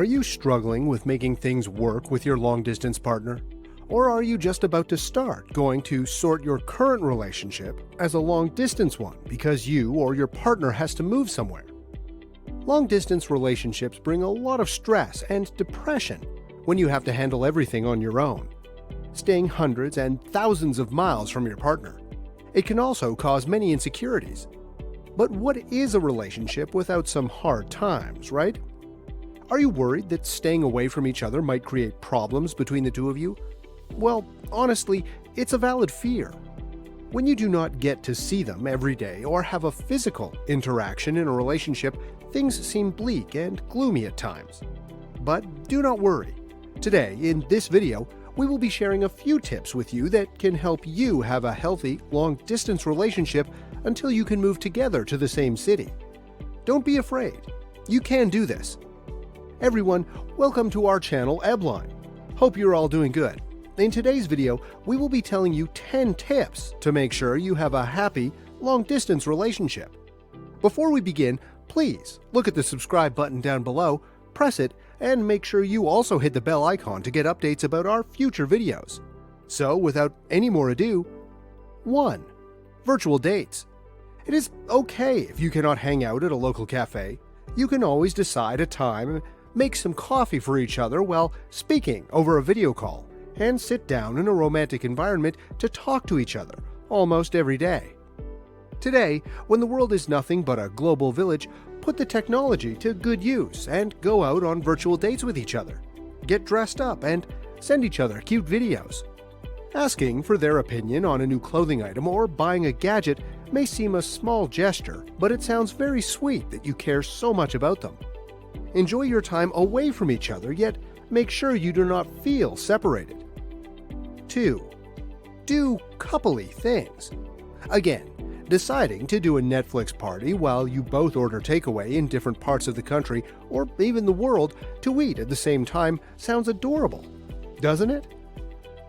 Are you struggling with making things work with your long-distance partner? Or are you just about to start going to sort your current relationship as a long-distance one because you or your partner has to move somewhere? Long-distance relationships bring a lot of stress and depression when you have to handle everything on your own, staying hundreds and thousands of miles from your partner. It can also cause many insecurities. But what is a relationship without some hard times, right? Are you worried that staying away from each other might create problems between the two of you? Well, honestly, it's a valid fear. When you do not get to see them every day or have a physical interaction in a relationship, things seem bleak and gloomy at times. But do not worry. Today, in this video, we will be sharing a few tips with you that can help you have a healthy, long-distance relationship until you can move together to the same city. Don't be afraid. You can do this. Everyone, welcome to our channel, EBLINE. Hope you're all doing good. In today's video, we will be telling you 10 tips to make sure you have a happy, long-distance relationship. Before we begin, please look at the subscribe button down below, press it, and make sure you also hit the bell icon to get updates about our future videos. So, without any more ado, 1. Virtual dates. It is okay if you cannot hang out at a local cafe. You can always decide a time, make some coffee for each other while speaking over a video call, and sit down in a romantic environment to talk to each other almost every day. Today, when the world is nothing but a global village, put the technology to good use and go out on virtual dates with each other. Get dressed up and send each other cute videos. Asking for their opinion on a new clothing item or buying a gadget may seem a small gesture, but it sounds very sweet that you care so much about them. Enjoy your time away from each other, yet make sure you do not feel separated. 2. Do coupley things. Again, deciding to do a Netflix party while you both order takeaway in different parts of the country or even the world to eat at the same time sounds adorable, doesn't it?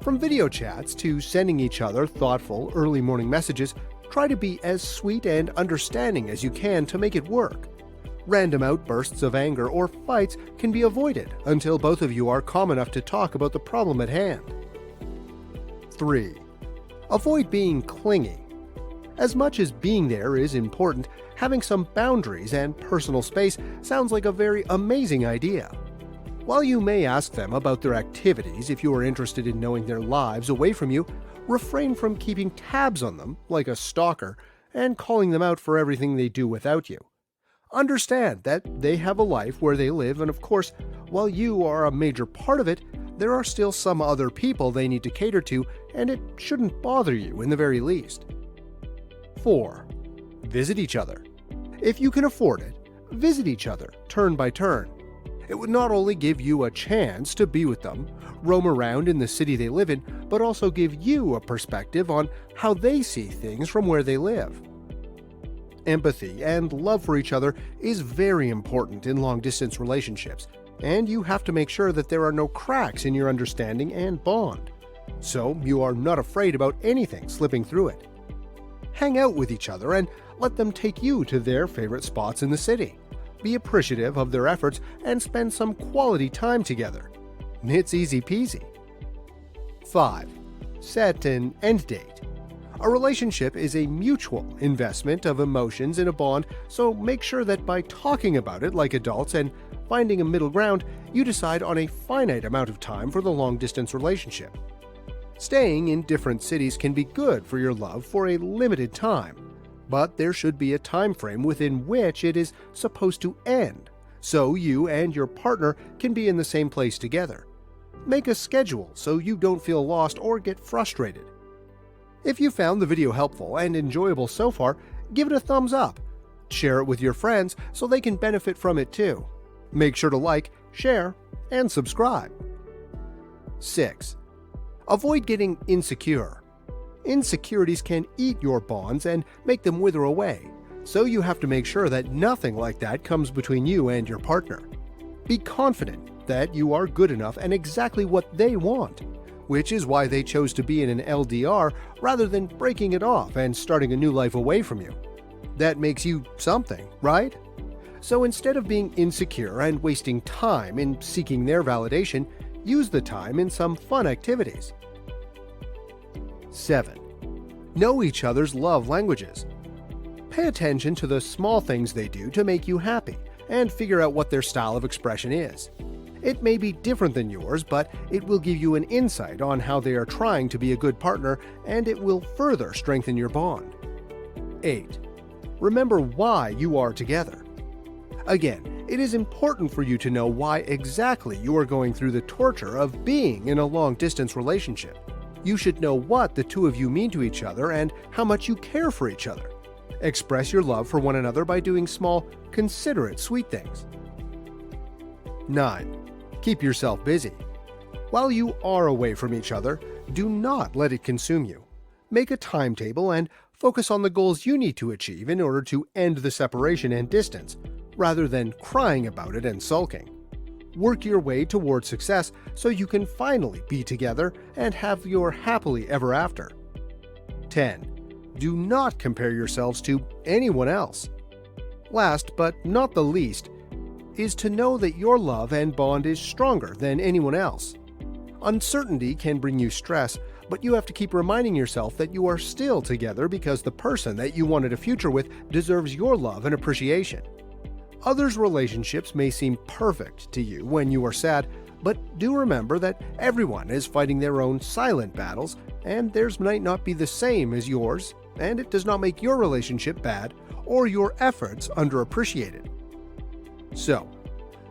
From video chats to sending each other thoughtful early morning messages, try to be as sweet and understanding as you can to make it work. Random outbursts of anger or fights can be avoided until both of you are calm enough to talk about the problem at hand. 3. Avoid being clingy. As much as being there is important, having some boundaries and personal space sounds like a very amazing idea. While you may ask them about their activities if you are interested in knowing their lives away from you, refrain from keeping tabs on them like a stalker and calling them out for everything they do without you. Understand that they have a life where they live, and of course, while you are a major part of it, there are still some other people they need to cater to, and it shouldn't bother you in the very least. 4. Visit each other. If you can afford it, visit each other turn by turn. It would not only give you a chance to be with them, roam around in the city they live in, but also give you a perspective on how they see things from where they live. Empathy and love for each other is very important in long-distance relationships, and you have to make sure that there are no cracks in your understanding and bond, so you are not afraid about anything slipping through it. Hang out with each other and let them take you to their favorite spots in the city. Be appreciative of their efforts and spend some quality time together. It's easy peasy. 5. Set an end date. A relationship is a mutual investment of emotions in a bond, so make sure that by talking about it like adults and finding a middle ground, you decide on a finite amount of time for the long-distance relationship. Staying in different cities can be good for your love for a limited time, but there should be a time frame within which it is supposed to end, so you and your partner can be in the same place together. Make a schedule so you don't feel lost or get frustrated. If you found the video helpful and enjoyable so far, give it a thumbs up. Share it with your friends so they can benefit from it too. Make sure to like, share, and subscribe. 6. Avoid getting insecure. Insecurities can eat your bonds and make them wither away, so you have to make sure that nothing like that comes between you and your partner. Be confident that you are good enough and exactly what they want, which is why they chose to be in an LDR rather than breaking it off and starting a new life away from you. That makes you something, right? So instead of being insecure and wasting time in seeking their validation, use the time in some fun activities. 7. Know each other's love languages. Pay attention to the small things they do to make you happy, and figure out what their style of expression is. It may be different than yours, but it will give you an insight on how they are trying to be a good partner, and it will further strengthen your bond. 8. Remember why you are together. Again, it is important for you to know why exactly you are going through the torture of being in a long-distance relationship. You should know what the two of you mean to each other and how much you care for each other. Express your love for one another by doing small, considerate, sweet things. 9. Keep yourself busy. While you are away from each other, do not let it consume you. Make a timetable and focus on the goals you need to achieve in order to end the separation and distance, rather than crying about it and sulking. Work your way toward success so you can finally be together and have your happily ever after. 10. Do not compare yourselves to anyone else. Last but not the least is to know that your love and bond is stronger than anyone else. Uncertainty can bring you stress, but you have to keep reminding yourself that you are still together because the person that you wanted a future with deserves your love and appreciation. Others' relationships may seem perfect to you when you are sad, but do remember that everyone is fighting their own silent battles, and theirs might not be the same as yours, and it does not make your relationship bad or your efforts underappreciated. So,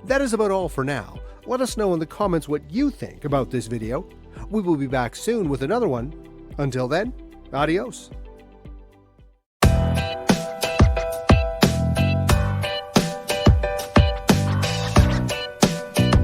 that is about all for now. Let us know in the comments what you think about this video. We will be back soon with another one. Until then, adios.